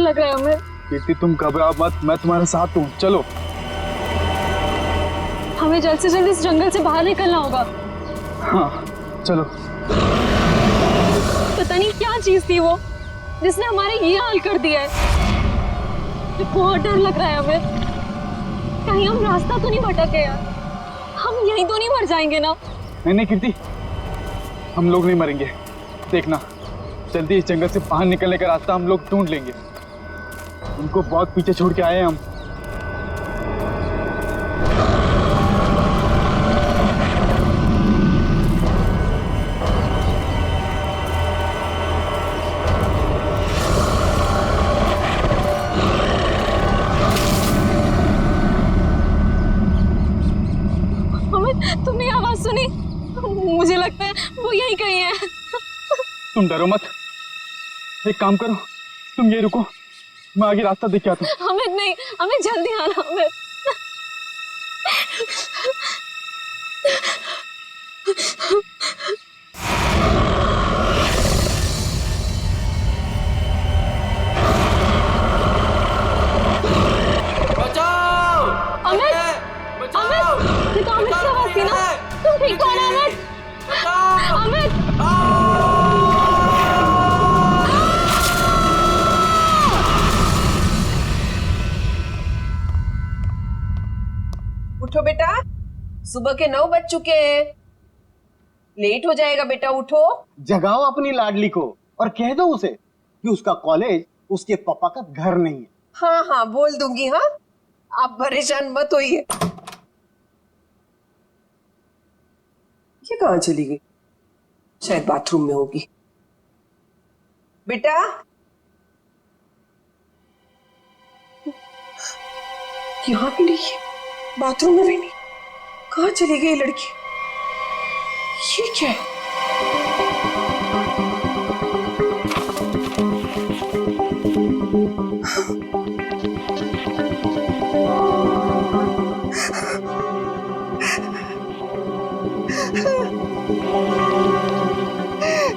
लग रहा है हमें। कीर्ति तुम घबराओ मत, मैं तुम्हारे साथ हूँ, चलो। हमें जल्द से जल्द इस जंगल से बाहर निकलना होगा। हाँ चलो। पता नहीं क्या चीज थी वो जिसने हमारे ये हाल कर दिया है। बहुत डर लग रहा है हमें, कहीं हम रास्ता तो नहीं भटके यार, हम यहीं तो नहीं मर जाएंगे ना। नहीं नहीं कीर्ति, हम लोग नहीं मरेंगे, देखना जल्दी इस जंगल से बाहर निकलने का रास्ता हम लोग ढूंढ लेंगे। उनको बहुत पीछे छोड़ के आए हैं हम। तुमने आवाज सुनी? मुझे लगता है वो यहीं कहीं है। तुम डरो मत, एक काम करो, तुम ये रुको, मैं आगे रास्ता देख के आता हूँ। हमें नहीं, हमें जल्दी आना। हमें बचाओ! अमित, अमित, ये तो अमित की आवाज थी ना? तुम ठीक हो ना अमित? अमित, उठो बेटा, सुबह के 9 बज चुके हैं, लेट हो जाएगा बेटा, उठो। जगाओ अपनी लाडली को और कह दो उसे कि उसका कॉलेज उसके पापा का घर नहीं है। हाँ हाँ बोल दूंगी। हाँ आप परेशान मत होइए। ये कहाँ चली गई? शायद बाथरूम में होगी। बेटा, यहाँ भी नहीं है, बाथरूम में भी नहीं। कहाँ चली गई लड़की? ये क्या है?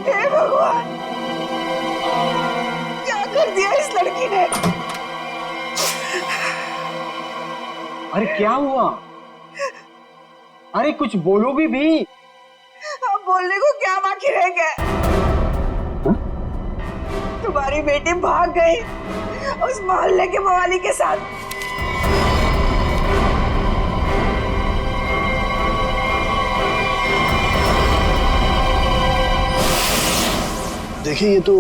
हे भगवान, क्या कर दिया इस लड़की ने? अरे क्या हुआ? अरे कुछ बोलो भी। अब बोलने को क्या बाकी रह गया? तुम्हारी बेटी भाग गई उस मोहल्ले के मवाली के साथ। देखिए, ये तो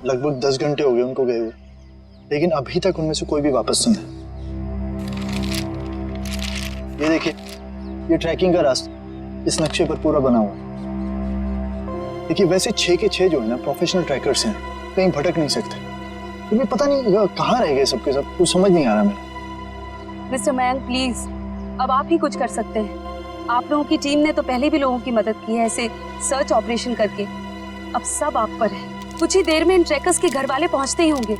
लगभग 10 घंटे हो गए उनको गए हुए, लेकिन अभी तक उनमें से कोई भी वापस नहीं है। ये देखिए, ये ट्रैकिंग का रास्ता इस नक्शे पर पूरा बना हुआ है। देखिए, वैसे 6 के 6 जो है ना प्रोफेशनल ट्रैकर्स हैं, कहीं भटक नहीं सकते। तुम्हें पता नहीं कहाँ रह गए सबके सब, कुछ समझ नहीं आ रहा मेरे। मिस्टर मयंक प्लीज, अब आप ही कुछ कर सकते हैं। आप लोगों की टीम ने तो पहले भी लोगों की मदद की है ऐसे सर्च ऑपरेशन करके, अब सब आप पर है। कुछ ही देर में इन ट्रैकर्स के घर वाले पहुंचते ही होंगे।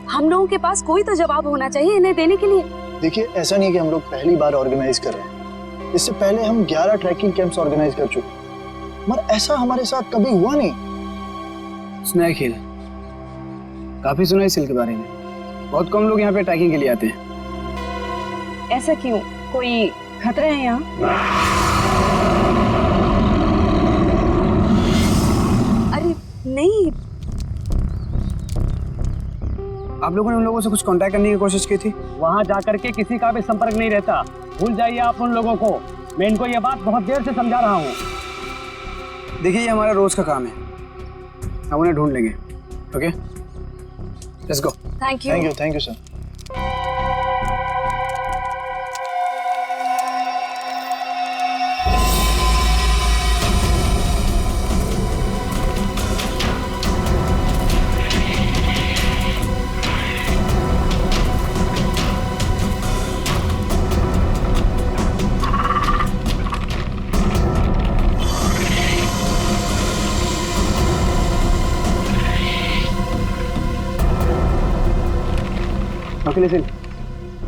हम लोगों के पास कोई तो जवाब होना चाहिए इन्हें देने के लिए। देखिए, ऐसा नहीं कि हम लोग पहली बार ऑर्गेनाइज कर रहे हैं, इससे पहले हम 11 ट्रैकिंग कैंप्स ऑर्गेनाइज कर चुके, मगर ऐसा हमारे साथ कभी हुआ नहीं। स्नैक हिल, काफी सुना इस हिल के बारे में, बहुत कम लोग यहाँ पे ट्रैकिंग के लिए आते हैं। ऐसा क्यों, कोई खतरा है यहाँ? अरे नहीं, आप लोगों ने उन लोगों से कुछ कांटेक्ट करने की कोशिश की थी? वहां जाकर के किसी का भी संपर्क नहीं रहता, भूल जाइए आप उन लोगों को। मैं इनको ये बात बहुत देर से समझा रहा हूँ। देखिए, ये हमारा रोज का काम है, हम उन्हें ढूंढ लेंगे। Okay, let's go. Thank you. Thank you sir. लेकिन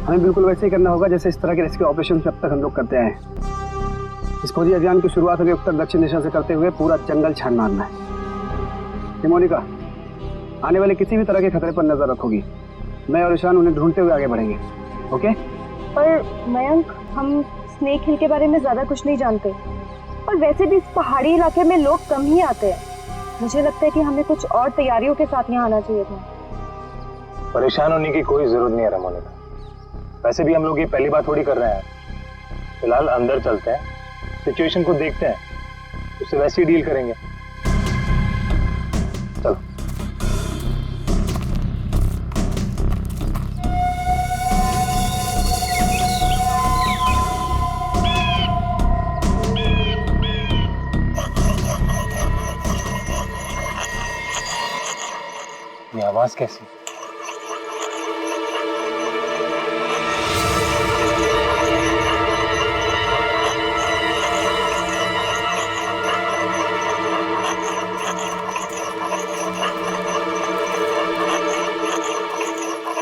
हमें बिल्कुल वैसे ही करना होगा जैसे इस तरह के रेस्क्यू ऑपरेशन जब तक हम लोग करते आए हैं। इस फौजी अभियान की शुरुआत हमें उत्तर दक्षिण दिशा से करते हुए पूरा जंगल छान मारना है। मोनिका, आने वाले किसी भी तरह के खतरे पर नजर रखोगी। मैं और ईशान उन्हें ढूंढते हुए आगे बढ़ेंगे। ओके? पर मयंक, हम स्नेक हिल के बारे में ज्यादा कुछ नहीं जानते और वैसे भी इस पहाड़ी इलाके में लोग कम ही आते हैं। मुझे लगता है कि हमें कुछ और तैयारियों के साथ यहाँ आना चाहिए था। परेशान होने की कोई जरूरत नहीं है रमोनिका। वैसे भी हम लोग ये पहली बार थोड़ी कर रहे हैं। फिलहाल अंदर चलते हैं, सिचुएशन को देखते हैं, उससे वैसे ही डील करेंगे। चलो। ये आवाज कैसी?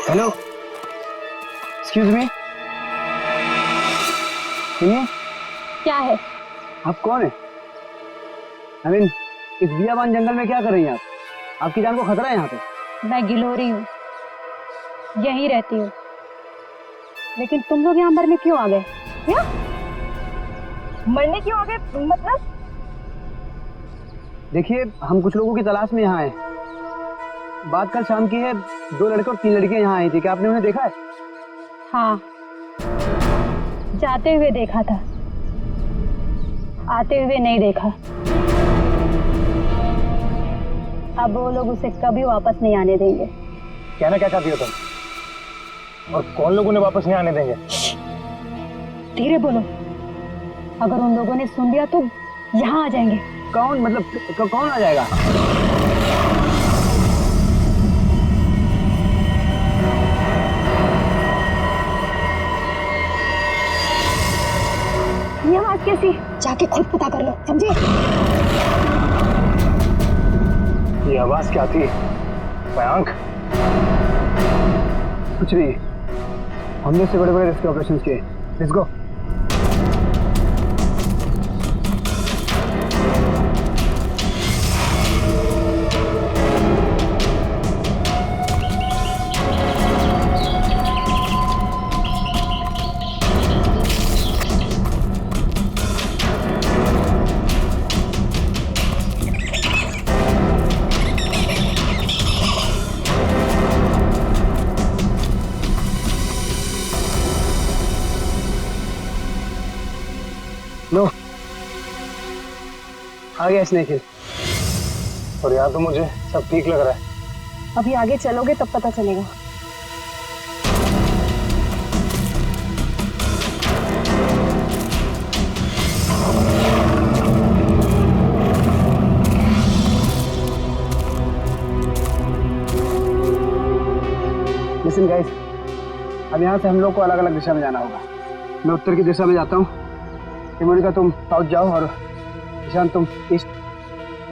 हेलो, एक्सक्यूज मी, सुनिए। क्या है? आप कौन है? आई मीन, इस बियाबान जंगल में क्या कर रही हैं आप? आपकी जान को खतरा है यहाँ पे। मैं गिलोरी हूँ, यहीं रहती हूँ। लेकिन तुम लोग यहाँ मरने क्यों आ गए? क्या मरने क्यों आ गए? मतलब देखिए, हम कुछ लोगों की तलाश में यहाँ आए। बात कल शाम की है, 2 लड़के और 3 लड़कियां यहाँ आई थी। क्या आपने उन्हें देखा है? हाँ, जाते हुए देखा था, आते हुए नहीं देखा। अब वो लोग उसे कभी वापस नहीं आने देंगे। कहना क्या चाहती हो तुम? और कौन लोग उन्हें वापस नहीं आने देंगे? धीरे बोलो, अगर उन लोगों ने सुन लिया तो यहाँ आ जाएंगे। कौन? मतलब कौन आ जाएगा? ये आवाज कैसी? जाके खुद पता कर लो, समझे? ये आवाज क्या थी मयंक? कुछ नहीं, हमने इससे बड़े बड़े रेस्क्यू ऑपरेशन किए। Let's go. लो, आ गया स्नेक हिल। और यहाँ तो मुझे सब ठीक लग रहा है। अभी आगे चलोगे तब पता चलेगा। लिसन गाइस, अब यहाँ से हम लोग को अलग अलग दिशा में जाना होगा। मैं उत्तर की दिशा में जाता हूँ, मोनिका तुम साउथ जाओ और ईशान तुम ईस्ट।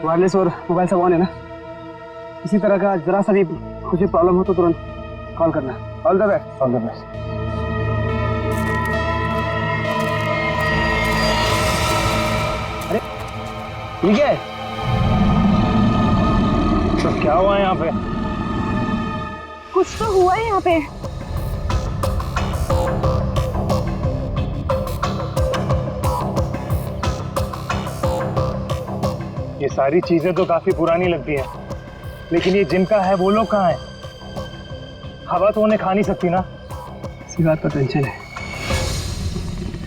वायरलेस और मोबाइल सब ऑन है ना? इसी तरह का जरा सा भी कुछ भी प्रॉब्लम हो तो तुरंत कॉल करना। All the best. All the best. अरे ठीक है, तो क्या हुआ यहाँ पे? कुछ तो हुआ है यहाँ पे। ये सारी चीजें तो काफी पुरानी लगती हैं, लेकिन ये जिनका है वो लोग कहाँ हैं? हवा तो उन्हें खा नहीं सकती ना? इसी बात का टेंशन है।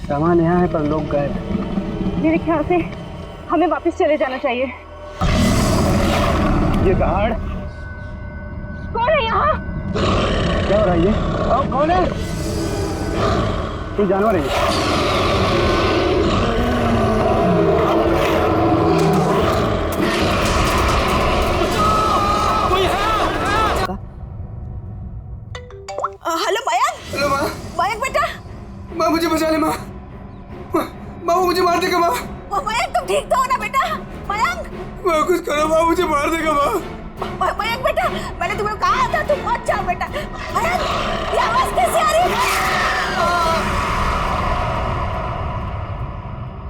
सामान यहाँ है पर लोग गायब। मेरे ख्याल से हमें वापस चले जाना चाहिए। ये दहाड़ कौन है यहाँ? क्या हो रहा है ये? कौन है? कोई जानवर है ये? हेलो मयंक। हेलो माँ। मयंक बेटा। माँ मुझे बचा ले माँ। माँ वो मुझे मार देगा माँ। मयंक तुम ठीक तो हो ना बेटा? मयंक। माँ कुछ करो माँ, मुझे मार देगा माँ। मयंक बेटा, मैंने तुम्हें कहा था तुम मत जाओ बेटा। मयंक, ये आवाज कैसे आ रही है?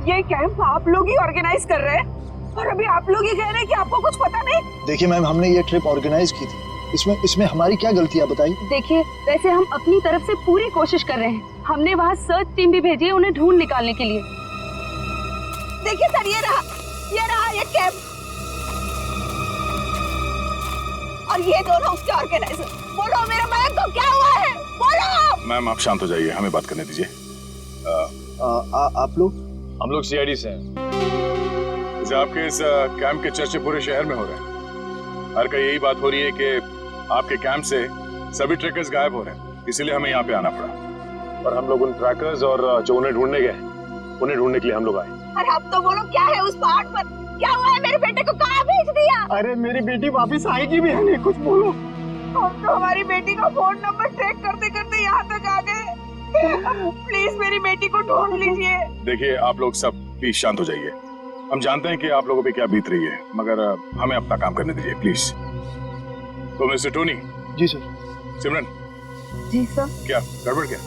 ये कैंप आप लोग ही ऑर्गेनाइज कर रहे हैं? और अभी आप लोग ये कह रहे हैं कि आपको कुछ पता नहीं। देखिए मैम, हमने ये ट्रिप ऑर्गेनाइज की थी, इसमें हमारी क्या गलती है बताइए। देखिए, वैसे हम अपनी तरफ से पूरी कोशिश कर रहे हैं। हमने वहाँ सर्च टीम भी भेजी है उन्हें ढूंढ निकालने के लिए। देखिए सर, ये रहा ये कैंप और ये दोनों उसके ऑर्गेनाइजर। बोलो मेरे मयंक को क्या हुआ है, बोलो। मैम आप शांत हो जाइए, हमें बात करने दीजिए। आप लोग? हम लोग सीआईडी से हैं। जैसे आपके इस कैंप के चर्चे पूरे शहर में हो रहे हैं। हर कहीं यही बात हो रही है कि आपके कैंप से सभी ट्रैकर्स गायब हो रहे हैं, इसीलिए हमें यहाँ पे आना पड़ा। और हम लोग उन ट्रैकर्स और जो उन्हें ढूंढने गए, उन्हें ढूंढने के लिए हम लोग आए। अरे अब तो बोलो, क्या है उस पहाड़ पर, क्या हुआ है, मेरे बेटे को कहाँ भेज दिया? अरे मेरी बेटी वापस आएगी भी नहीं, कुछ बोलो। हम तो हमारी बेटी का फोन नंबर ट्रैक करते करते यहाँ तक आ गए। प्लीज मेरी बेटी को ढूंढ लीजिए। देखिए आप लोग सब प्लीज शांत हो जाइए। हम जानते हैं कि आप लोगों पे क्या बीत रही है, मगर हमें अपना काम करने दीजिए प्लीज। तो मिस्टर टोनी। जी सर। सिमरन। जी सर। क्या गड़बड़ क्या?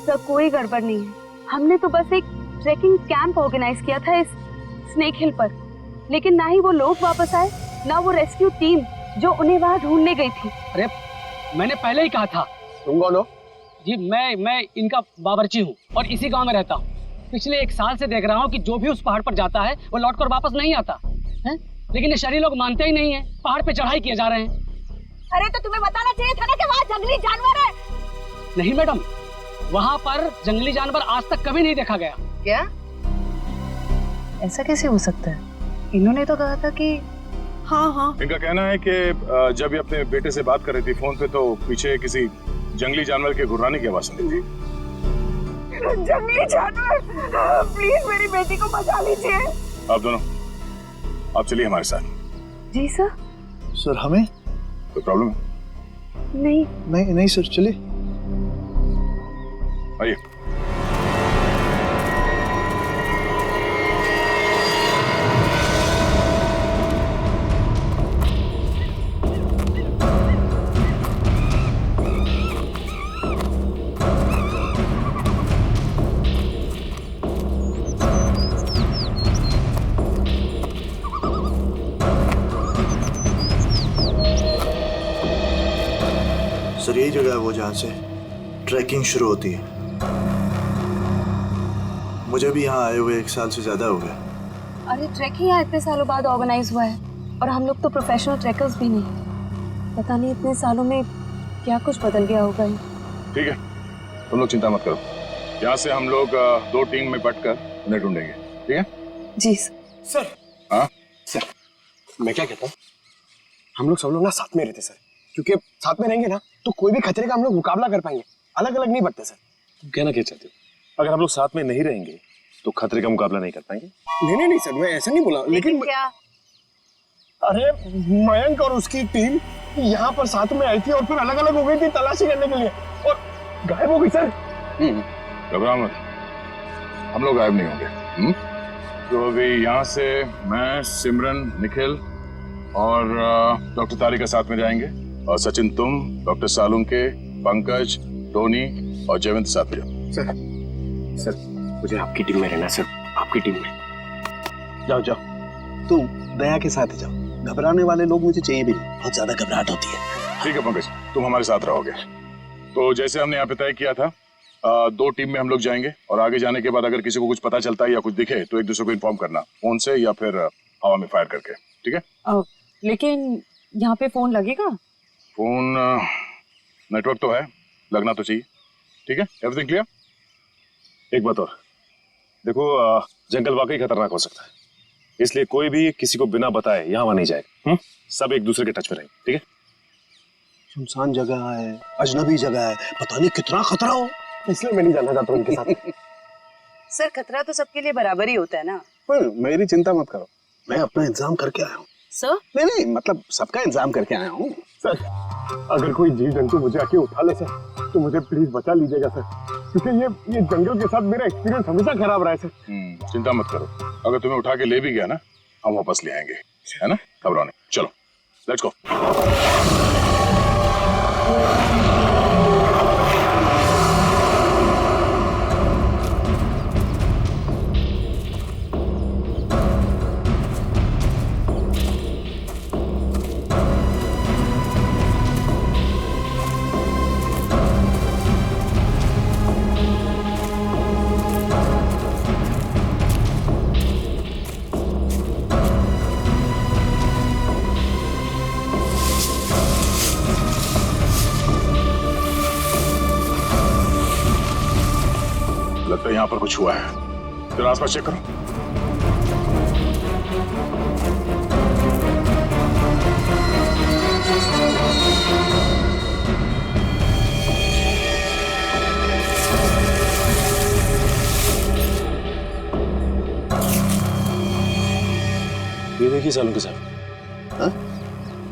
सर कोई गड़बड़ नहीं है। हमने तो बस एक ट्रैकिंग कैंप ऑर्गेनाइज किया था इस स्नेक हिल पर, लेकिन ना ही वो लोग वापस आए, ना वो रेस्क्यू टीम जो उन्हें वहाँ ढूंढने गई थी। अरे मैंने पहले ही कहा था। तुम कौन हो? जी मैं इनका बावर्ची हूँ और इसी गांव में रहता हूँ। पिछले 1 साल से देख रहा हूँ कि जो भी उस पहाड़ पर जाता है वो लौटकर वापस नहीं आता है, लेकिन ये शहरी लोग मानते ही नहीं है। पहाड़ पे चढ़ाई किए जा रहे हैं। अरे तो तुम्हें बताना चाहिए था ना कि वहाँ जंगली जानवर है। नहीं मैडम, वहाँ पर जंगली जानवर आज तक कभी नहीं देखा गया। क्या? ऐसा कैसे हो सकता है? इन्होंने तो कहा था कि हाँ। इनका कहना है कि जब ये अपने बेटे से बात कर रही थी फोन पे, तो पीछे किसी जंगली जानवर के गुर्राने की आवाज सुनी थी। जंगली जानवर, प्लीज मेरी बेटी को बचा लीजिए। आप दोनों आप चलिए हमारे साथ। जी सर। सर हमें कोई प्रॉब्लम है? नहीं सर, चलिए। आइए। सर यही जगह है वो जहाँ से ट्रैकिंग शुरू होती है। मुझे भी यहाँ आए हुए 1 साल से ज्यादा हो गया। अरे ट्रैकिंग यहाँ इतने सालों बाद ऑर्गेनाइज हुआ है और हम लोग तो प्रोफेशनल ट्रैकर्स भी नहीं। पता नहीं इतने सालों में क्या कुछ बदल गया होगा। ठीक है, तुम लोग चिंता मत करो। यहाँ से हम लोग 2 टीम में बंटकर उन्हें ढूंढेंगे, ठीक है? जी सर। हाँ सर, मैं क्या कहता हूँ, हम लोग सब लोग ना साथ में रहते सर, क्योंकि साथ में रहेंगे ना तो कोई भी खतरे का हम लोग मुकाबला कर पाएंगे। अलग अलग नहीं बढ़ते सर। तुम कहना क्या चाहते हो? अगर हम लोग साथ में नहीं रहेंगे तो खतरे का मुकाबला नहीं कर पाएंगे। नहीं सर, मैं ऐसा नहीं बोला, लेकिन क्या? अरे मयंक और उसकी टीम यहाँ पर साथ में आई थी और फिर अलग अलग हो गई थी तलाशी करने के लिए और गायब हो गई सर। घबराओ मत, हम लोग गायब नहीं होंगे। तो अभी यहाँ से मैं, सिमरन, निखिल और डॉक्टर तारिका साथ में जाएंगे, और सचिन तुम, डॉक्टर सालुंके, पंकज, टोनी और जयवंत साथ में जाओ। सर मुझे आपकी टीम में रहना सर, आपकी टीम में। जाओ तुम दया के साथ जाओ, घबराने वाले लोग मुझे चाहिए भी नहीं, बहुत ज्यादा घबराहट होती है। ठीक है पंकज, तुम हमारे साथ रहोगे। तो जैसे हमने यहाँ पे तय किया था, 2 टीम में हम लोग जाएंगे और आगे जाने के बाद अगर किसी को कुछ पता चलता है या कुछ दिखे तो एक दूसरे को इन्फॉर्म करना, फोन से या फिर हवा में फायर करके, ठीक है? लेकिन यहाँ पे फोन लगेगा? फोन नेटवर्क तो है, लगना तो चाहिए। ठीक है, एवरीथिंग क्लियर? एक बात और देखो, जंगल वाकई खतरनाक हो सकता है, इसलिए कोई भी किसी को बिना बताए यहाँ नहीं जाएगा। सब एक दूसरे के टच में रहेंगे, ठीक है? सुनसान जगह है, अजनबी जगह है, पता नहीं कितना खतरा हो, इसलिए मैं नहीं जाना चाहता उनके साथ। सर खतरा तो सबके लिए बराबर ही होता है ना। पर मेरी चिंता मत करो, मैं अपना इंतजाम करके आया हूँ। सर? नहीं मतलब सबका इंतजाम करके आया हूँ सर। अगर कोई जीव जंतु मुझे आके उठा ले सर तो मुझे प्लीज बचा लीजिएगा सर, क्योंकि ये जंगल के साथ मेरा एक्सपीरियंस हमेशा खराब रहा है सर। चिंता मत करो, अगर तुम्हें उठा के ले भी गया ना, हम वापस ले आएंगे, है ना? घबराओ नहीं, चलो लेट्स गो। लगता है यहाँ पर कुछ हुआ है। जरा आसपास चेक करो। ये देखिए सालों के साथ, हाँ?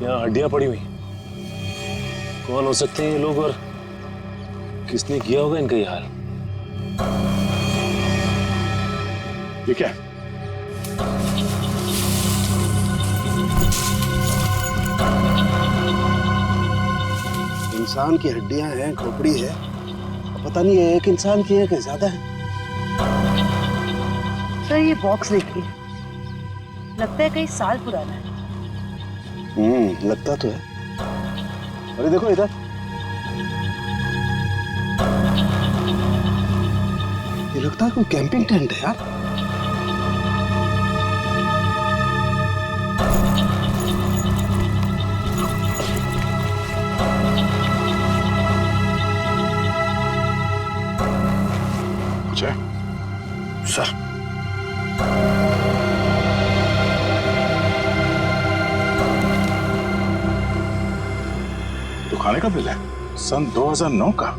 यहाँ हड्डियां पड़ी हुई। कौन हो सकते हैं ये लोग और किसने किया होगा इनका ये हाल? ये क्या है? इंसान की हड्डियां हैं, खोपड़ी है, पता नहीं है एक इंसान की है कि ज्यादा है। सर ये बॉक्स देखिए, लगता है कई साल पुराना है। लगता तो है। अरे देखो इधर, ये लगता है कोई कैंपिंग टेंट है यार। कुछ है? सर तो खाने का बिल है सन 2009 का।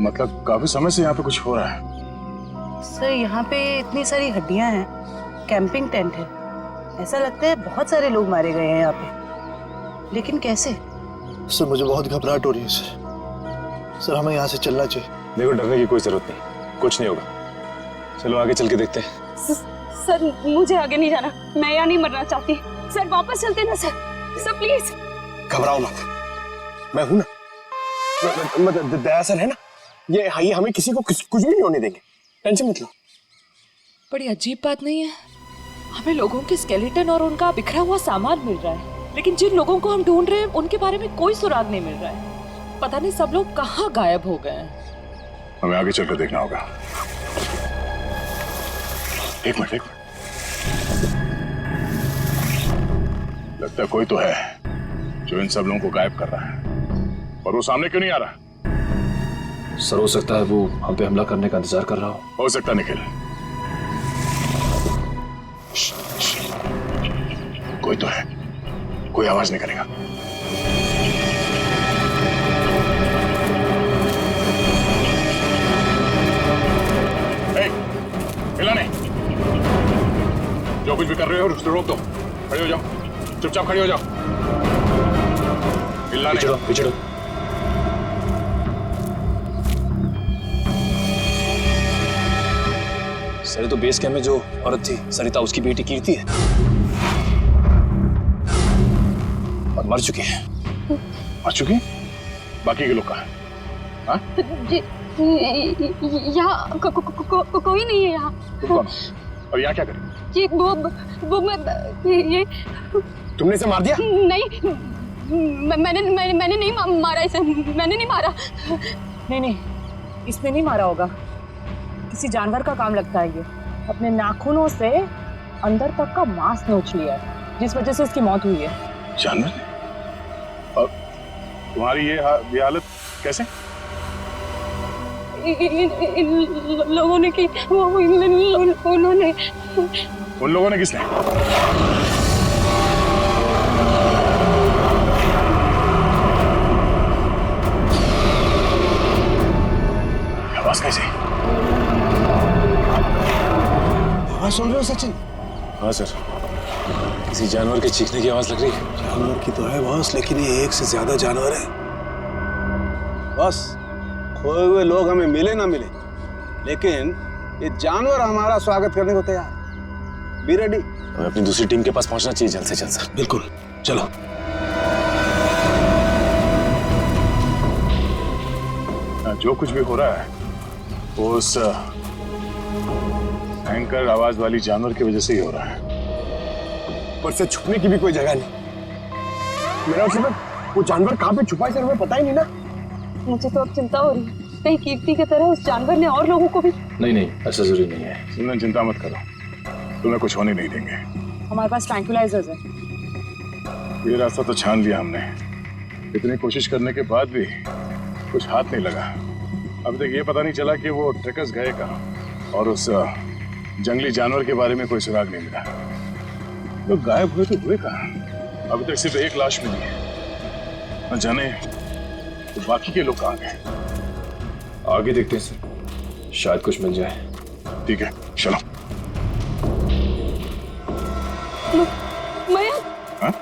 मतलब काफी समय से यहाँ पे कुछ हो रहा है। सर यहाँ पे इतनी सारी हड्डियां हैं, कैंपिंग टेंट है, ऐसा लगता है बहुत सारे लोग मारे गए हैं यहाँ पे। लेकिन कैसे? सर मुझे बहुत घबराहट हो रही है सर हमें यहाँ से चलना चाहिए। देखो डरने की कोई जरूरत नहीं, कुछ नहीं होगा। चलो आगे चल के देखते हैं। सर मुझे आगे नहीं जाना, मैं यहाँ नहीं मरना चाहती। सर वापस चलते ना सर प्लीज। घबराओ मत, मैं हूं ना। मतलब दया सर है ना, ये हमें किसी को कुछ भी नहीं होने देंगे, टेंशन मत लो। बड़ी अजीब बात नहीं है, हमें लोगों के स्केलेटन और उनका बिखरा हुआ सामान मिल रहा है, लेकिन जिन लोगों को हम ढूंढ रहे हैं उनके बारे में कोई सुराग नहीं मिल रहा है। पता नहीं सब लोग कहाँ गायब हो गए हैं। हमें आगे चलकर देखना होगा। एक मिनट। लगता है कोई तो है जो इन सब लोगों को गायब कर रहा है, और वो सामने क्यों नहीं आ रहा? सर हो सकता है वो हम पे हमला करने का इंतजार कर रहा हो सकता निखिल। कोई तो है, कोई आवाज नहीं करेगा। हिला नहीं, जो कुछ भी कर रहे हो उसको रोक दो। खड़े हो जाओ, चुपचाप खड़े हो जाओ। हिलना नहीं। पिछड़ो। सर तो बेस कैंप में जो औरत थी सरिता, उसकी बेटी कीर्ति है और मर चुकी है। मर चुकी है? बाकी के लोग कहाँ हैं? हाँ? यहाँ कोई नहीं है यहाँ। तुम कौन हो? और यहाँ क्या करें? ये वो ये तुमने इसे मार दिया? नहीं, मैंने नहीं मारा इसे, मैंने नहीं मारा। नहीं, इसने नहीं मारा होगा, किसी जानवर का काम लगता है। ये अपने नाखूनों से अंदर तक का मांस नोच लिया है, जिस वजह से इसकी मौत हुई है। जानवर? और तुम्हारी ये हालत कैसे? इन लोगों ने की, उन्होंने। उन लोगों ने किसने? आवाज कैसे? आवाज सुन रहे हो सचिन? हाँ सर, किसी जानवर के चीखने की आवाज लग रही है। जानवर की तो है बॉस, लेकिन ये एक से ज्यादा जानवर है बॉस। खोए हुए लोग हमें मिले ना मिले, लेकिन ये जानवर हमारा स्वागत करने को तैयार। Be ready. हमें अपनी दूसरी टीम के पास पहुंचना चाहिए जल्द से जल्द सर। बिल्कुल, चलो। जो कुछ भी हो रहा है वो उस भयंकर आवाज वाली जानवर की वजह से ही हो रहा है। पर से छुपने की भी कोई जगह नहीं। मेरा मतलब वो जानवर कहाँ पे छुपा है सर, हमें पता ही नहीं ना। मुझे तो अब चिंता हो रही है, कहीं कीर्ति की तरह उस जानवर ने और लोगों को भी। नहीं, ऐसा जरूरी नहीं है। तुमने चिंता मत करो, तुम्हें कुछ होने नहीं देंगे। हमारे पास ट्रैंक्विलाइजर्स है। ये रास्ता तो छान लिया हमने, इतनी कोशिश करने के बाद भी कुछ हाथ नहीं लगा। अभी तक ये पता नहीं चला कि वो ट्रैकर्स गए कहाँ और उस जंगली जानवर के बारे में कोई सुराग नहीं मिला। लोग गायब हुए तो हुए कहाँ? अभी तक सिर्फ एक लाश मिली है, न जाने तो बाकी के लोग कहाँ गए। आगे देखते हैं सर, शायद कुछ मिल जाए। ठीक है, चलो। मयंक। हाँ?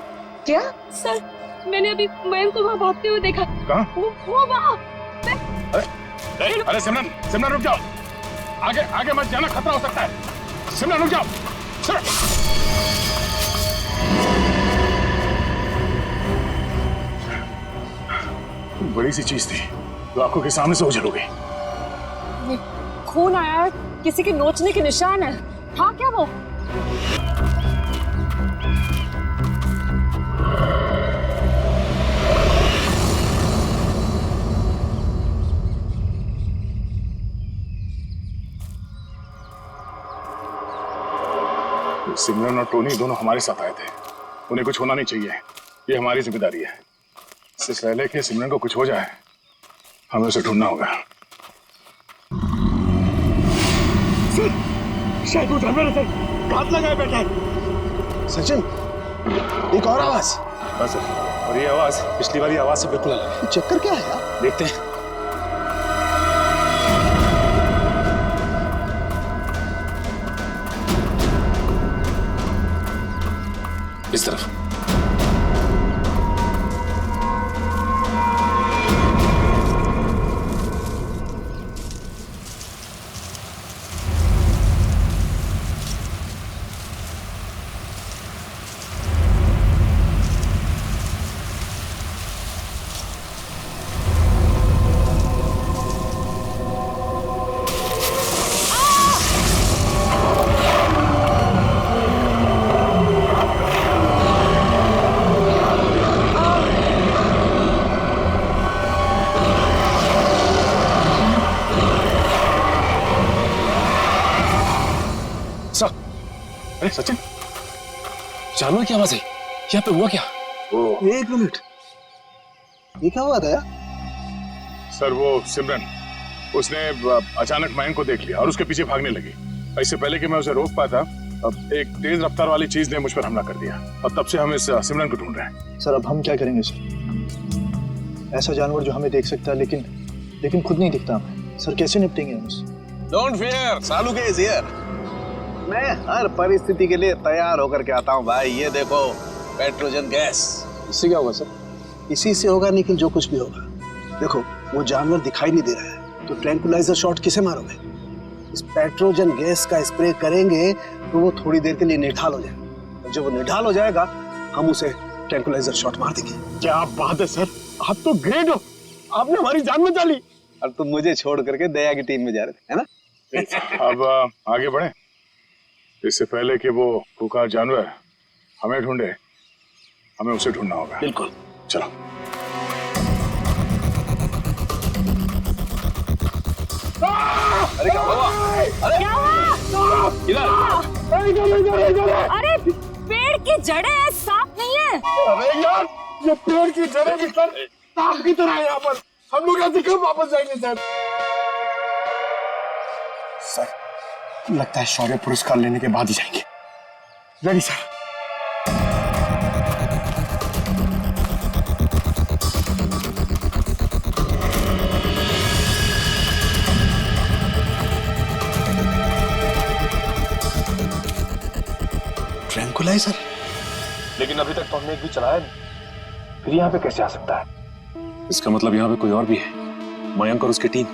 क्या? सर, मैंने अभी मयंक को वहाँ भागते हुए देखा। कहाँ? वो वहाँ। अरे सिमरन, सिमरन रुक जाओ, आगे आगे मत जाना, खतरा हो सकता है। सिमरन रुक जाओ, सिमरन। बड़ी सी चीज थी जो आंखों के सामने से ओझल हो गई। खून आया है, किसी के नोचने के निशान है। हाँ क्या वो? सिमरन और टोनी दोनों हमारे साथ आए थे, उन्हें कुछ होना नहीं चाहिए, ये हमारी जिम्मेदारी है। इससे पहले कि सिमरन को कुछ हो जाए, हमें उसे ढूंढना होगा। शायद वो जानवर है, घात लगाए बैठा है। सचिन, एक और आवाज। बस सर, और ये आवाज पिछली वाली आवाज से बिल्कुल अलग है। चक्कर क्या है यार? देखते हैं। इस तरफ। अरे सचिन, जानवर की आवाज है, यहाँ पे हुआ क्या? एक मिनट, ये क्या हुआ था यार? सर वो सिमरन, उसने अचानक मयंक को देख लिया और उसके पीछे भागने लगी। इससे पहले कि मैं उसे रोक पाता, अब एक तेज रफ्तार वाली चीज ने मुझ पर हमला कर दिया और तब से हम इस सिमरन को ढूंढ रहे हैं। सर अब हम क्या करेंगे सर? ऐसा जानवर जो हमें देख सकता है लेकिन खुद नहीं दिखता हमें। सर कैसे निपटेंगे हम उससे? डोंट फियर, सालू के इज हियर। मैं हर परिस्थिति के लिए तैयार होकर के आता हूँ भाई। ये देखो, पेट्रोजन गैस। इससे क्या होगा सर? इसी से होगा निखिल, जो कुछ भी होगा। देखो, वो जानवर दिखाई नहीं दे रहा है, तो ट्रैंकुलाइजर शॉट किसे मारोगे? इस पेट्रोजन गैस का स्प्रे करेंगे तो वो थोड़ी देर के लिए निढाल हो जाएगा, और जब वो निढाल हो जाएगा हम उसे ट्रैंकुलाइजर शॉट मार देंगे। क्या बात है सर, आप तो ग्रेट हो, आपने हमारी जान बचा ली। और तुम मुझे छोड़ करके दया की टीम में जा रहे थे, है ना? अब आगे बढ़े, इससे पहले कि वो पुकार जानवर हमें ढूंढे, हमें उसे ढूंढना होगा। बिल्कुल, चलो। अरे क्या हुआ? अरे क्या हुआ? इधर। अरे पेड़ की जड़ें हैं, सांप नहीं है। अरे यार, ये पेड़ की जड़ें भी सर सांप की तरह है यहाँ पर। हम लोग ऐसे क्यों वापस जाएंगे सर? सर लगता है शौर्य पुरस्कार लेने के बाद ही जाएंगे। Ready sir. ट्रैंकुलाइजर? लेकिन अभी तक तो हमने एक भी चलाया नहीं, फिर यहाँ पे कैसे आ सकता है? इसका मतलब यहाँ पे कोई और भी है, मयंक और उसकी टीम।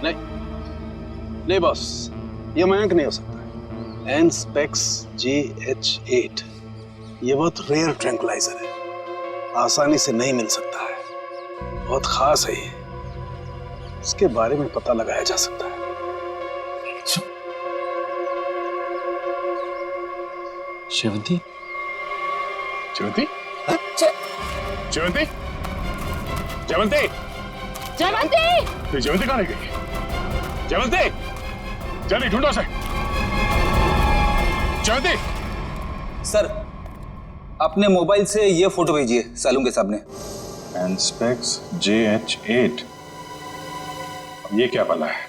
नहीं बॉस, ये मयंक नहीं हो सकता। एनस्पेक्स GH8 ये बहुत रेयर ट्रैंकुलाइजर है, आसानी से नहीं मिल सकता है, बहुत खास है ये। इसके बारे में पता लगाया जा सकता है। शेवंती? जयवंती? जयवंती? जयवंती? जयवंती! तो जयवंती कहाँ रह गई? जयवंती! जल्दी ढूंढो उसे। जयवंती! सर, अपने मोबाइल से ये फोटो भेजिए सालू के सामने। एनस्पेक्स JH8। ये क्या भला है?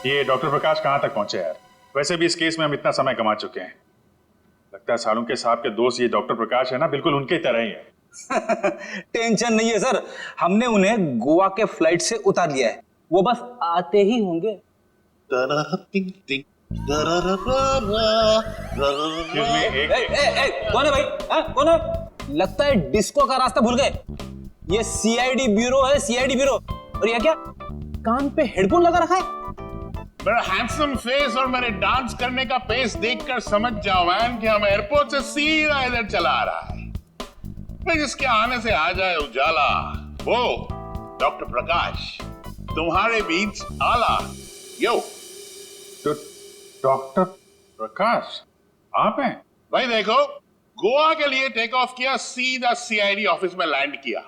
ये डॉक्टर प्रकाश कहाँ तक पहुंचे यार? वैसे भी इस केस में हम इतना समय कमा चुके हैं। लगता है सालुंके साहब के दोस्त ये डॉक्टर प्रकाश है ना, बिल्कुल उनके तरह ही है। टेंशन नहीं है सर, हमने उन्हें गोवा के फ्लाइट से उतार लिया है, वो बस आते ही होंगे। कौन है भाई? कौन है? लगता है डिस्को का रास्ता भूल गए। ये सीआईडी ब्यूरो है, सीआईडी ब्यूरो। और ये क्या कान पे हेडफोन लगा रखा है? मेरा हैंडसम फेस और मेरे डांस करने का पेस देखकर समझ जाओ मैन कि हम एयरपोर्ट से सीधा इधर चला आ रहा है। फिर जिसके आने से आ जाए उजाला, वो डॉक्टर प्रकाश तुम्हारे बीच आला। यो तो डॉक्टर प्रकाश आप हैं? भाई देखो, गोवा के लिए टेक ऑफ किया, सीधा सीआईडी ऑफिस में लैंड किया।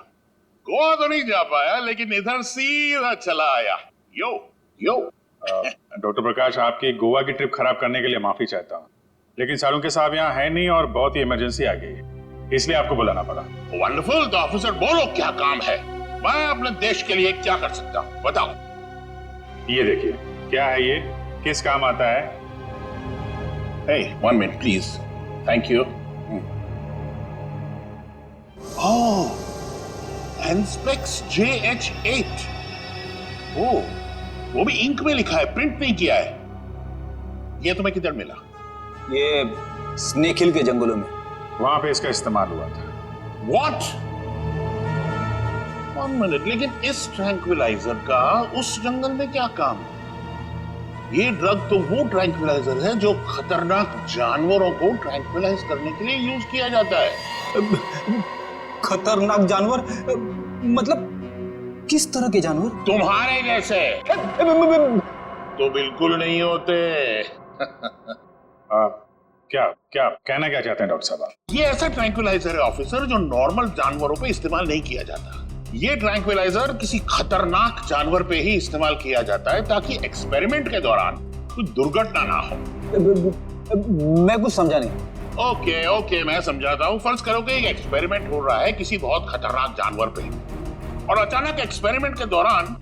गोवा तो नहीं जा पाया, लेकिन इधर सीधा चला आया। यो यो डॉक्टर प्रकाश, आपकी गोवा की ट्रिप खराब करने के लिए माफी चाहता हूँ, लेकिन सालुंके साहब यहाँ है नहीं और बहुत ही इमरजेंसी आ गई है, इसलिए आपको बुलाना पड़ा। वंडरफुल। तो ऑफिसर बोलो क्या काम है, मैं अपने देश के लिए क्या कर सकता हूँ, बताओ। ये देखिए, क्या है ये, किस काम आता है? Hey, 1 minute please. Thank you. Oh, Anspex JH8. Oh, वो भी इंक में लिखा है, प्रिंट नहीं किया है। ये तुम्हें किधर मिला? ये स्नेक हिल के जंगलों में, वहां पे इसका इस्तेमाल हुआ था। What? 1 minute, लेकिन इस ट्रैंक्विलाइजर का उस जंगल में क्या काम? ये ड्रग तो वो ट्रैंक्विलाइजर है जो खतरनाक जानवरों को ट्रैंक्विलाइज करने के लिए यूज किया जाता है। खतरनाक जानवर मतलब किस तरह के जानवर? तुम्हारे जैसे तो बिल्कुल नहीं होते। क्या क्या कहना क्या चाहते हैं डॉक्टर साहब? ये ऐसा ट्रैंक्विलाइजर है ऑफिसर जो नॉर्मल जानवरों पे इस्तेमाल नहीं किया जाता। ये ट्रैंक्विलाइजर किसी खतरनाक जानवर पे ही इस्तेमाल किया जाता है ताकि एक्सपेरिमेंट के दौरान कोई दुर्घटना ना हो। मैं कुछ समझा नहीं। ओके मैं समझाता हूँ। फर्ज करो कि एक एक्सपेरिमेंट हो रहा है किसी बहुत खतरनाक जानवर पे, और अचानक एक्सपेरिमेंट के दौरान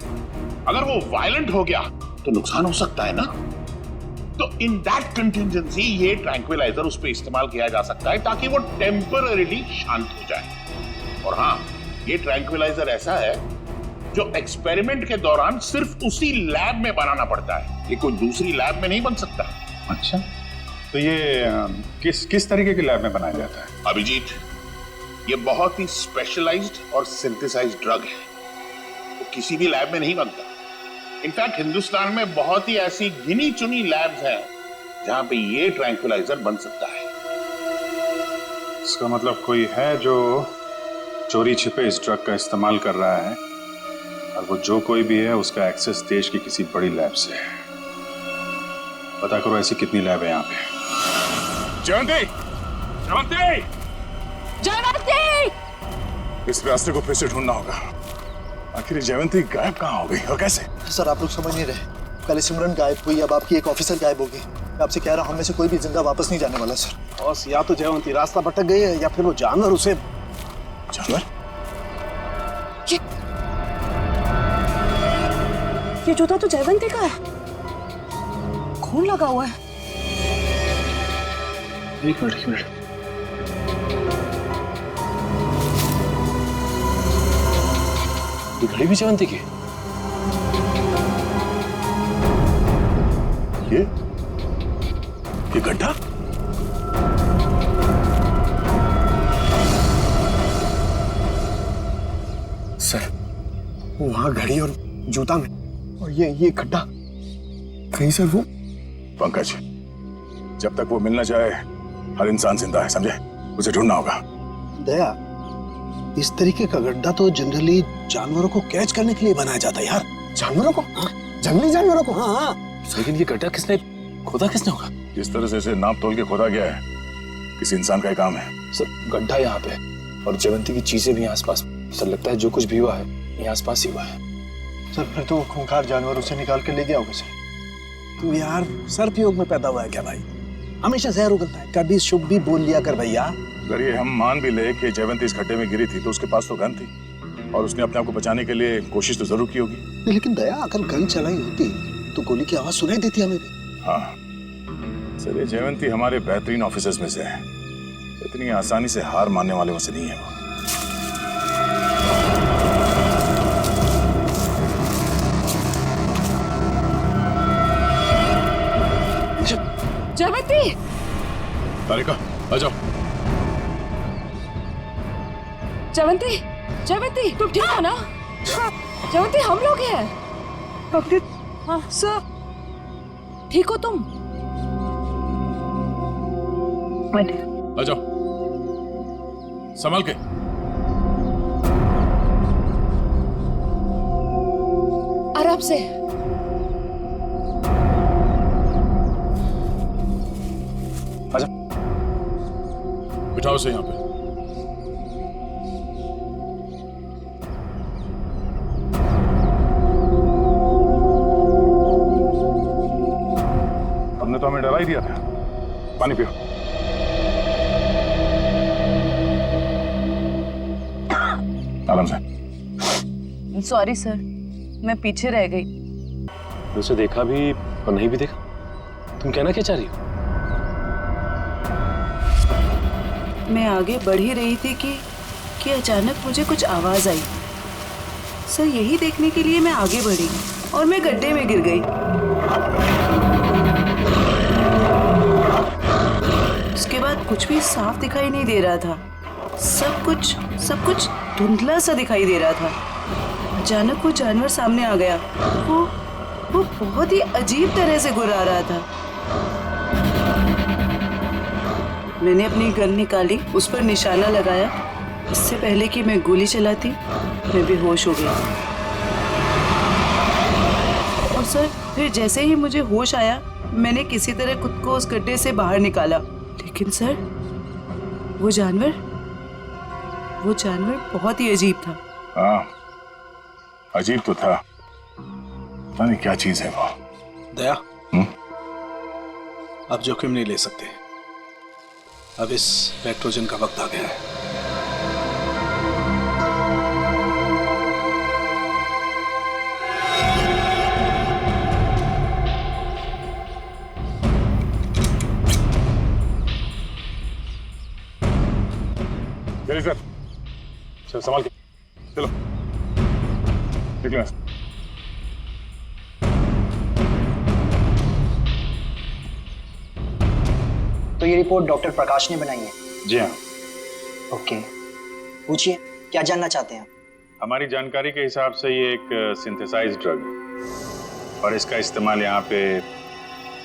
अगर वो वायलेंट हो गया तो नुकसान हो सकता है ना। तो इन दैट कंटिजेंसी ये ट्रैंक्विलाइजर उस पे इस्तेमाल किया जा सकता है ताकि वो टेम्पररीली शांत हो जाए। और हाँ, ये ट्रैंक्विलाइजर ऐसा है जो एक्सपेरिमेंट के दौरान सिर्फ उसी लैब में बनाना पड़ता है, ये कोई दूसरी लैब में नहीं बन सकता। अच्छा, तो ये किस तरीके की लैब में बनाया जाता है? अभिजीत, ये बहुत ही स्पेशलाइज्ड और सिंथेसाइज्ड ड्रग है, वो किसी भी लैब में नहीं बनता। इनफैक्ट हिंदुस्तान में बहुत ही ऐसी गिनी चुनी लैब्स हैं जहां पे ये ट्रैंक्विलाइजर बन सकता है। इसका मतलब कोई है जो चोरी छिपे इस ड्रग का इस्तेमाल कर रहा है, और वो जो कोई भी है उसका एक्सेस देश की किसी बड़ी लैब से है। पता करो ऐसी कितनी लैब है यहाँ पे। जयंती! जयंती! जयंती! इस रास्ते को फिर से ढूंढना होगा। आखिर जयंती गायब कहाँ हो गई और कैसे? सर, आप लोग समझ नहीं रहे। पहले सिमरन गायब हुई, अब आपकी एक ऑफिसर गायब होगी। मैं आपसे कह रहा हूँ, हम में से कोई भी जिंदा वापस नहीं जाने वाला सर। बस या तो जयवंती रास्ता भटक गई है या फिर वो जानवर उसे। जानवर? ये जूता तो जयवंती का है, खून लगा हुआ है। एक मिनट। ये घड़ी भी जयवंती की? ये गड्ढा? सर, वहां घड़ी और जूता में, और ये गड्ढा कहीं सर वो। पंकज, जब तक वो मिल न जाए हर इंसान जिंदा है, समझे? उसे ढूंढना होगा। दया, इस तरीके का गड्ढा तो जनरली जानवरों को कैच करने के लिए बनाया जाता है यार। जानवरों को? जंगली जानवरों को? हाँ। लेकिन ये गड्ढा किसने खोदा होगा? जिस तरह से इसे नाप तोल के खोदा गया है, किसी इंसान का ही काम है। सर, गड्ढा यहाँ पे और जयवंती की चीजें भी आसपास। सर, लगता है जो कुछ भी हुआ है यहाँ आसपास ही हुआ है। सर, फिर तो खूंखार जानवर उसे निकाल के ले गया होगा सर। तू यार सर्पयोग में पैदा हुआ है क्या भाई? हमेशा जहर उगलता है, कभी शुभ भी बोल लिया कर भैया। अगर ये हम मान भी ले कि जयवंती इस गड्ढे में गिरी थी तो उसके पास तो गन थी। और उसने अपने आप को बचाने के लिए कोशिश तो जरूर की होगी। नहीं, लेकिन दया अगर गन चलाई होती तो गोली की आवाज सुनाई देती हमें भी। हाँ सर, ये जयवंती हमारे बेहतरीन ऑफिसर्स में से है, इतनी आसानी से हार मानने वाले में से नहीं है वो। जयवंती, तारिका आ जाओ। जयवंती, जयवंती तुम ठीक हो ना? जयवंती हम लोग हैं। हाँ सर, ठीक हो तुम? आ जाओ, संभाल के। आराम से। आजा, बिठाओ से यहाँ पे। हमने तो हमें डरा ही दिया था। पानी पियो। आराम से। सॉरी सर, मैं पीछे रह गई। उसे देखा भी और नहीं भी देखा। तुम कहना क्या चाह रही हो? मैं आगे बढ़ ही रही थी कि अचानक मुझे कुछ आवाज आई। सर यही देखने के लिए मैं आगे बढ़ी और मैं गड्ढे में गिर गई। उसके बाद कुछ भी साफ दिखाई नहीं दे रहा था। सब कुछ धुंधला सा दिखाई दे रहा था। अचानक वो जानवर सामने आ गया। वो बहुत ही अजीब तरह से गुर्रा रहा था। मैंने अपनी गन निकाली, उस पर निशाना लगाया। इससे पहले कि मैं गोली चलाती, मैं बेहोश हो गई। और सर फिर जैसे ही मुझे होश आया, मैंने किसी तरह खुद को उस गड्ढे से बाहर निकाला। लेकिन सर वो जानवर बहुत ही अजीब था। हाँ, अजीब तो था। पता नहीं क्या चीज है वो। दया, अब जोखिम नहीं ले सकते। अब इस पेट्रोजन का वक्त आ गया है। सर, चल संभाल के चलो, निकलो। तो ये रिपोर्ट डॉक्टर प्रकाश ने बनाई है? जी हाँ। ओके, पूछिए क्या जानना चाहते हैं? हमारी जानकारी के हिसाब से ये एक सिंथेसाइज्ड ड्रग है और इसका इस्तेमाल यहाँ पे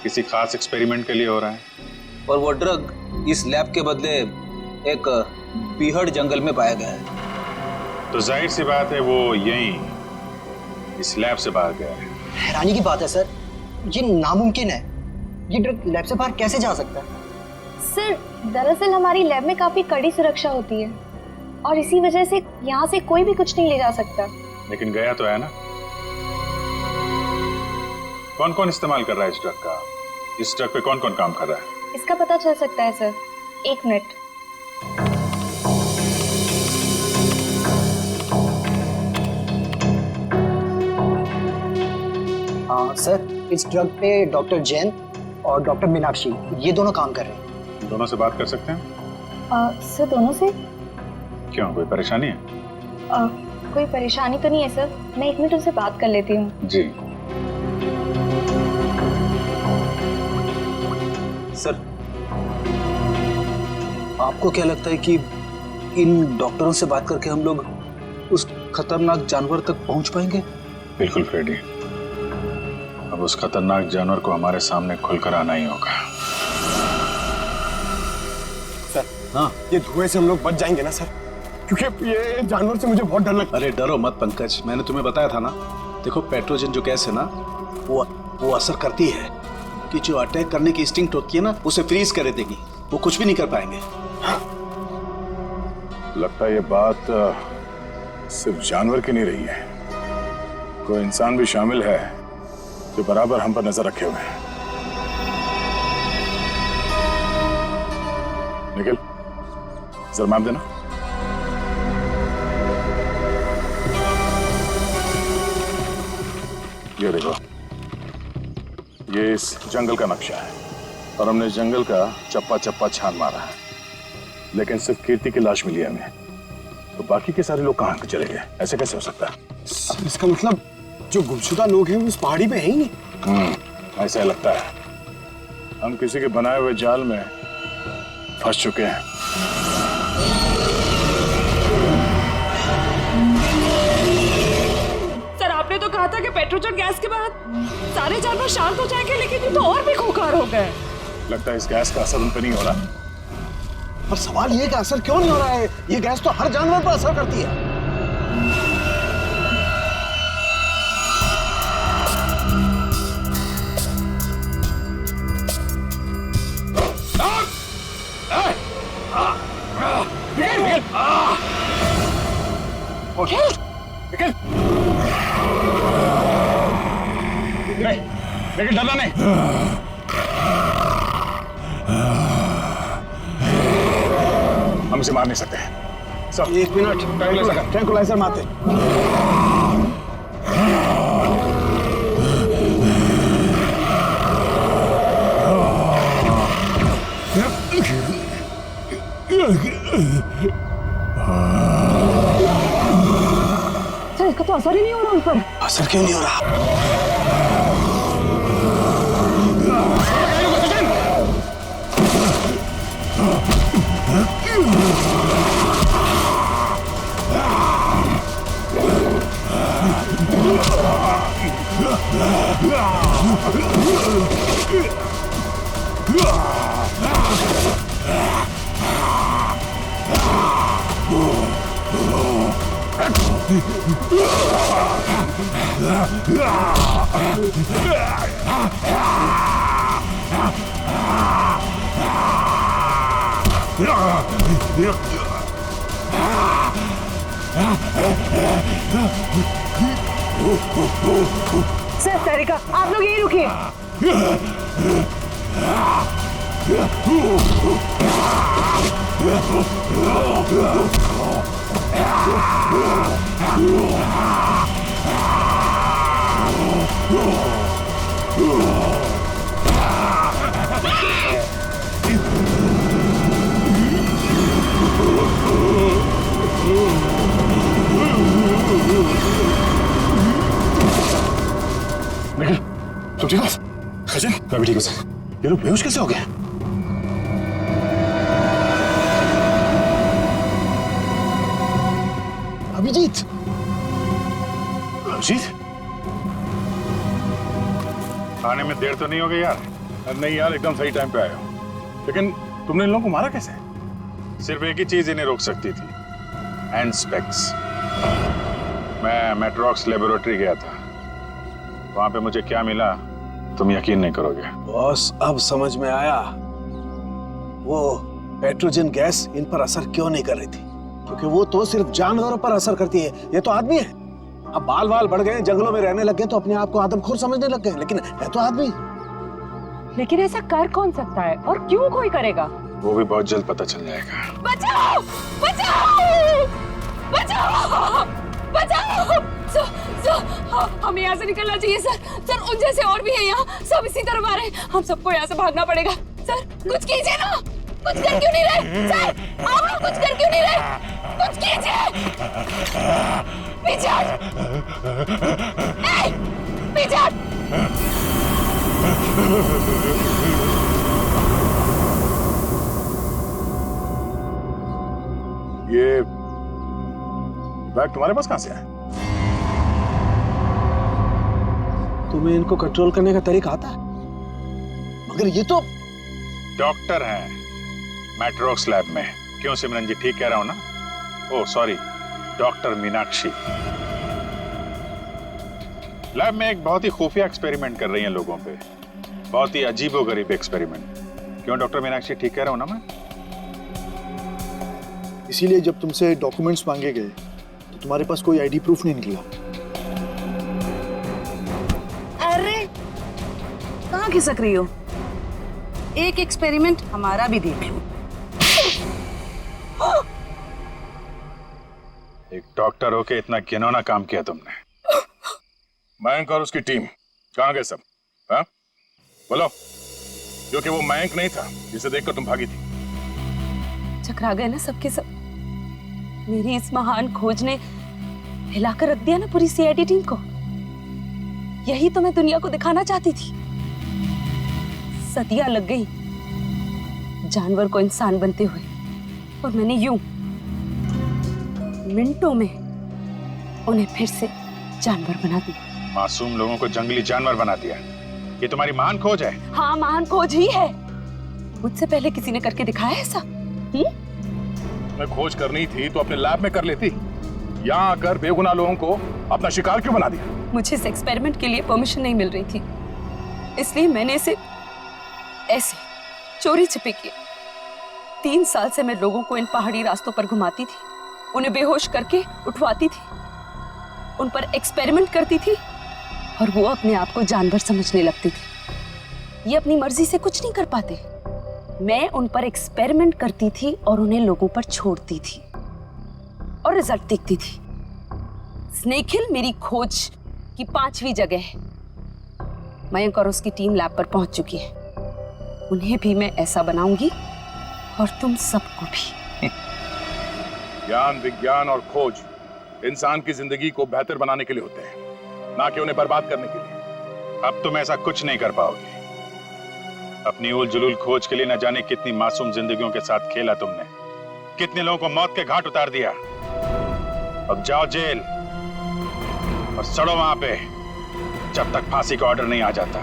किसी खास एक्सपेरिमेंट के लिए हो रहा है। और वो ड्रग इस लैब के बदले एक बीहड़ जंगल में पाया गया है। तो जाहिर सी बात है वो यहीं इस लैब से बाहर गया है। हैरानी की बात है सर, ये नामुमकिन है। ये ड्रग लैब से बाहर कैसे जा सकता है? सर दरअसल हमारी लैब में काफी कड़ी सुरक्षा होती है और इसी वजह से यहाँ से कोई भी कुछ नहीं ले जा सकता। लेकिन गया तो है ना। कौन कौन इस्तेमाल कर रहा है इस ड्रग का? इस ड्रग पे कौन कौन काम कर रहा है? इसका पता चल सकता है सर। 1 मिनट। सर इस ड्रग पे डॉक्टर जैन और डॉक्टर मीनाक्षी ये दोनों काम कर रहे हैं। दोनों से बात कर सकते हैं? सर दोनों से? क्यों, कोई परेशानी है? कोई परेशानी तो नहीं है सर, मैं 1 मिनट उनसे बात कर लेती हूँ। जी सर, आपको क्या लगता है कि इन डॉक्टरों से बात करके हम लोग उस खतरनाक जानवर तक पहुंच पाएंगे? बिल्कुल फ्रेडी, अब उस खतरनाक जानवर को हमारे सामने खुलकर आना ही होगा। सर, हाँ, ये धुएं से हम लोग बच जाएंगे ना सर? क्योंकि ये जानवर से मुझे बहुत डर लगता है। अरे डरो मत पंकज, मैंने तुम्हें बताया था ना। देखो पेट्रोजन जो गैस है ना, वो असर करती है कि जो अटैक करने की इंस्टिंक्ट होती है ना, उसे फ्रीज कर देगी। वो कुछ भी नहीं कर पाएंगे। लगता है ये बात सिर्फ जानवर की नहीं रही है, कोई इंसान भी शामिल है जो बराबर हम पर नजर रखे हुए हैं। निखिल, जरा मैप देना। ये देखो, ये इस जंगल का नक्शा है और हमने इस जंगल का चप्पा चप्पा छान मारा है, लेकिन सिर्फ कीर्ति की लाश मिली है हमें। तो बाकी के सारे लोग कहाँ चले गए? ऐसे कैसे हो सकता है? इसका मतलब जो गुमशुदा लोग हैं उस पहाड़ी पे हैं ही नहीं। ऐसा लगता है हम किसी के बनाए हुए जाल में फंस चुके हैं। सर, आपने तो कहा था कि पेट्रोजन गैस के बाद सारे जानवर शांत हो जाएंगे, लेकिन ये तो और भी खूंखार हो गए। लगता है इस गैस का असर उन पर नहीं हो रहा। पर सवाल ये कि असर क्यों नहीं हो रहा है? ये गैस तो हर जानवर पर असर करती है। लेकिन डरना नहीं। हम इसे मार नहीं सकते। सब 1 मिनट, ट्रैंकुलाइजर मारते। सर, इसका तो असर ही नहीं हो रहा उन पर। असर क्यों नहीं हो रहा? सर, तारिका, आप लोग यहीं रुकिए। निखिल, तुम ठीक हो? खजन, मैं भी ठीक हूँ सर। ये लोग बेहोश कैसे हो गए? अभिजीत, अभिजीत, आने में देर तो नहीं हो गई यार? नहीं यार, एकदम सही टाइम पे आए हो। लेकिन तुमने इन लोगों को मारा कैसे? सिर्फ एक ही चीज इन्हें रोक सकती थी, हैंड स्पेक्स। मैं मेट्रोक्स लेबोरेटरी गया था, वहां पे मुझे क्या मिला तुम यकीन नहीं करोगे। बॉस, अब समझ में आया वो पेट्रोजन गैस इन पर असर क्यों नहीं कर रही थी। क्योंकि वो तो सिर्फ जानवरों पर असर करती है, ये तो आदमी है। अब बाल बाल बढ़ गए, जंगलों में रहने लग गए तो अपने आप को आदमखोर समझने लग गए, लेकिन है तो आदमी। लेकिन ऐसा कर कौन सकता है और क्यों कोई करेगा? वो भी बहुत जल्द पता चल जाएगा। बचाओ! बचाओ! बचाओ! बचाओ! हमें यहाँ से निकलना चाहिए सर। सर, उन जैसे और भी हैं यहाँ, सब इसी तरफ आ रहे हैं। हम सबको यहाँ से भागना पड़ेगा। सर, कुछ कीजिए ना। कुछ कर क्यों नहीं रहे? सर, आप लोग कुछ कर क्यों नहीं रहे? कुछ कीजिए। पीछे हट। पीछे हट। ये बैग तुम्हारे पास कहां से आया? तुम्हें इनको कंट्रोल करने का तरीका आता है? मगर ये तो डॉक्टर हैं मेट्रोक्स लैब में। क्यों सिमरन जी, ठीक कह रहा हूं ना? Oh sorry, doctor Meenakshi lab में एक बहुत ही खुफिया एक्सपेरिमेंट कर रही हैं लोगों पे, बहुत ही अजीबोगरीब एक्सपेरिमेंट। क्यों डॉक्टर मीनाक्षी, ठीक कह रहा हूं ना मैं? इसीलिए जब तुमसे डॉक्यूमेंट्स मांगे गए तो तुम्हारे पास कोई आईडी प्रूफ नहीं निकला। अरे, कहाँ खिसक रही हो? एक एक्सपेरिमेंट हमारा भी देख लो। एक डॉक्टर होके इतना घिनौना काम किया तुमने। मयंक और उसकी टीम कहाँ गए सब? हाँ बोलो, क्योंकि वो मयंक नहीं था जिसे देखकर तुम भागी थी। चकरा गए ना सबके सब। मेरी इस महान खोज ने हिलाकर रख दिया ना पूरी सीआईडी टीम को। यही तो मैं दुनिया को दिखाना चाहती थी। सदियां लग गई जानवर को इंसान बनते हुए, और मैंने यूं मिनटों में उन्हें फिर से जानवर बना दिया। मासूम लोगों को जंगली जानवर बना दिया। ये तुम्हारी महान खोज है? हाँ, महान खोज ही है। मुझसे पहले किसी ने करके दिखाया है ऐसा? मैं खोज करनी थी तो अपने लैब में कर लेती। यहाँ आकर बेगुनाह लोगों को अपना शिकार क्यों बना दिया? मुझे इस एक्सपेरिमेंट के लिए परमिशन नहीं मिल रही थी, इसलिए मैंने इसे ऐसे चोरी छिपे किया। 3 साल से मैं लोगों को इन पहाड़ी रास्तों पर घुमाती थी, उन्हें बेहोश करके उठवाती थी, उन पर एक्सपेरिमेंट करती थी, और वो अपने आप को जानवर समझने लगती थी। ये अपनी मर्जी से कुछ नहीं कर पाते। मैं उन पर एक्सपेरिमेंट करती थी और उन्हें लोगों पर छोड़ती थी, और रिजल्ट देखती थी। स्नेक हिल मेरी खोज की 5वीं जगह है। मयंक और उसकी टीम लैब पर पहुंच चुकी है। उन्हें भी मैं ऐसा बनाऊंगी, और तुम सबको भी। ज्ञान, विज्ञान और खोज इंसान की जिंदगी को बेहतर बनाने के लिए होते हैं, ना कि उन्हें बर्बाद करने के लिए। अब तुम ऐसा कुछ नहीं कर पाओगे। अपनी उल जुलूल खोज के लिए न जाने कितनी मासूम जिंदगियों के साथ खेला तुमने, कितने लोगों को मौत के घाट उतार दिया। अब जाओ जेल और सड़ो वहां पे जब तक फांसी का ऑर्डर नहीं आ जाता।